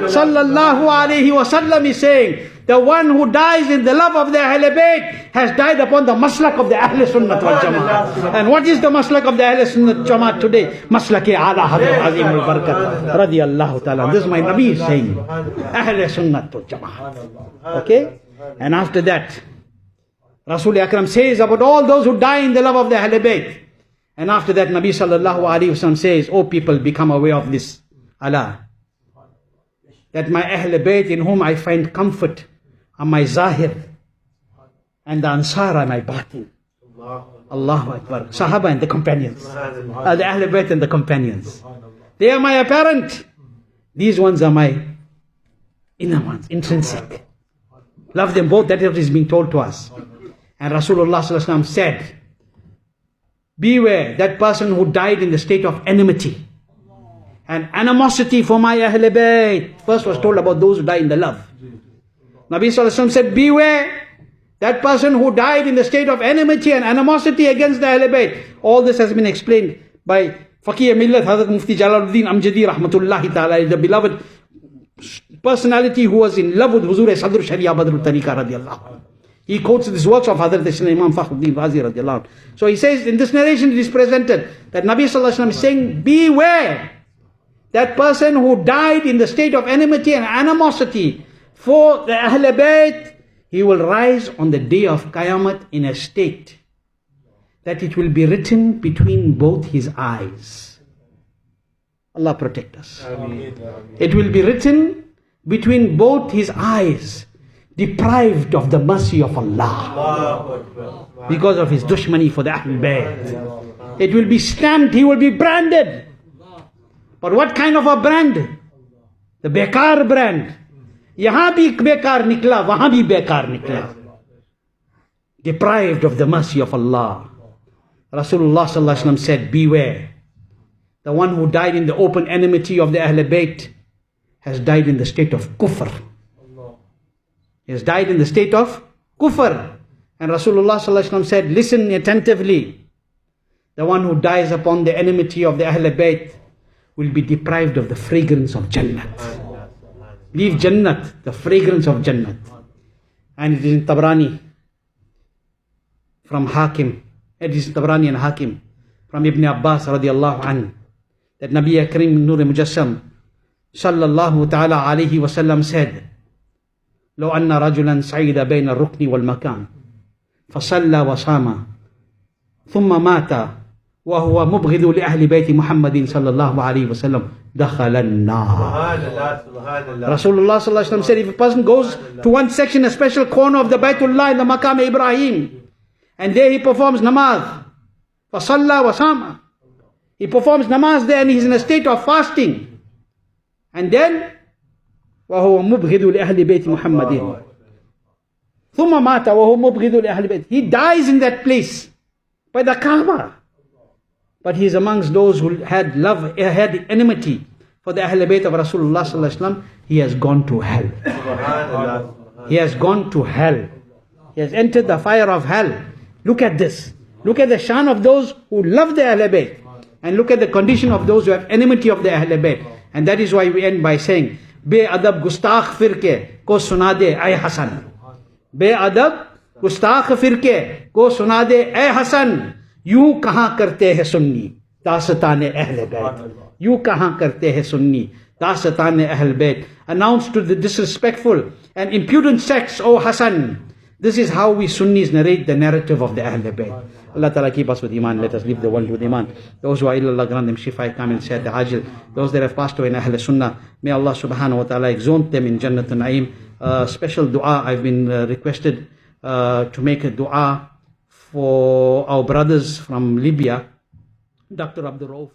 sallallahu alayhi wa sallam is saying, the one who dies in the love of the Ahle Bayt has died upon the maslak of the Ahle Sunnat wal Jama'at. And what is the maslak of the Ahle Sunnat Jama'at today? Maslaki ala Hazrat Azim al-Barakat radiyallahu ta'ala. This is my Nabi saying, Ahle Sunnat wal Jama'at. Okay? And after that, Rasul Akram says about all those who die in the love of the Ahle Bayt. And after that, Nabi sallallahu alayhi wa sallam says, oh people, become aware of this. Allah. That my Ahle Bayt in whom I find comfort are my Zahir, and the Ansar are my Batin. Allahu Akbar. Sahaba and the companions. The Ahle Bayt and the companions. They are my apparent. These ones are my inner ones, intrinsic. Love them both, that is being told to us. And Rasulullah sallallahu alaihi wasallam said, beware that person who died in the state of enmity and animosity for my Ahle Bayt. First was told about those who die in the love. Nabi sallallahu alaihi wasallam said, beware that person who died in the state of enmity and animosity against the Ahle Bayt. All this has been explained by Faqih Millat Hazrat Mufti Jalaluddin Amjadi rahmatullahi ta'ala, the beloved personality who was in love with Huzoor Sadr Shariah Badrul Tariqa radiyallahu anhu. He quotes this works of Hazrat Imam Fakhruddin Razi radiyallahu anhu. So he says, in this narration it is presented that Nabi sallallahu alaihi wasallam is saying, beware that person who died in the state of enmity and animosity for the Ahle Bayt, he will rise on the day of Qiyamah in a state that it will be written between both his eyes. Allah protect us. It will be written between both his eyes, deprived of the mercy of Allah because of his dushmani for the Ahle Bayt. It will be stamped, he will be branded. But what kind of a brand? The bekar brand. Yahan bhi bekar nikla, wahan bhi bekar nikla. Deprived of the mercy of Allah. Rasulullah sallallahu alaihi wasallam said, beware. The one who died in the open enmity of the Ahle Bayt has died in the state of kufr. He has died in the state of kufr. And Rasulullah sallallahu alaihi wasallam said, listen attentively. The one who dies upon the enmity of the Ahle Bayt will be deprived of the fragrance of Jannat. Leave Jannat, the fragrance of Jannat. And it is in Tabrani from Hakim. It is in Tabrani and Hakim from Ibn Abbas radiyallahu anhu that Nabi Akrim Noori Mujassam sallallahu ta'ala alayhi wa sallam said, لو أن رجلا سعيد بين الركن والمكان فصلى وصام ثم مات وهو مبغض لأهل بيت محمد صلى الله عليه وسلم دخل النار. Rasulullah sallallahu alaihi wasallam said, if a person goes to one section, a special corner of the Baytullah in the Maqam Ibrahim, and there he performs namaz, فصلى وصام, he performs namaz there and he's in a state of fasting, and then وهو مبغض لأهل بيت محمد ثم مات وهو مبغض لأهل بيت, he dies in that place by the Kaaba. But he is amongst those who had love, had enmity for the Ahle Bayt of Rasulullah sallallahu alaihi wasallam. He has gone to hell. He has gone to hell. He has entered the fire of hell. Look at this. Look at the shan of those who love the Ahle Bayt, and look at the condition of those who have enmity of the Ahle Bayt. And that is why we end by saying, Be adab gustakh firke ko suna de ay Hasan. Be adab gustakh firke ko suna de ay Hasan. यूं कहां करते हैं सुन्नी दास्तान अहले बैत, यूं कहां करते हैं सुन्नी दास्तान अहले बैत. Announce to the disrespectful and impudent sects, O Hasan, this is how we Sunnis narrate the narrative of the Ahle Bayt. Allah Ta'ala keep us with Iman, let us leave the world with Iman. Those who are ill, Allah grant them shifa, kamil, sehat, ajil. Those that have passed away in Ahle Sunnah, may Allah Subhanahu Wa Ta'ala exalt them in Jannat al-Na'im. Special dua, I've been requested to make a dua for our brothers from Libya, Dr. Abdul Rauf.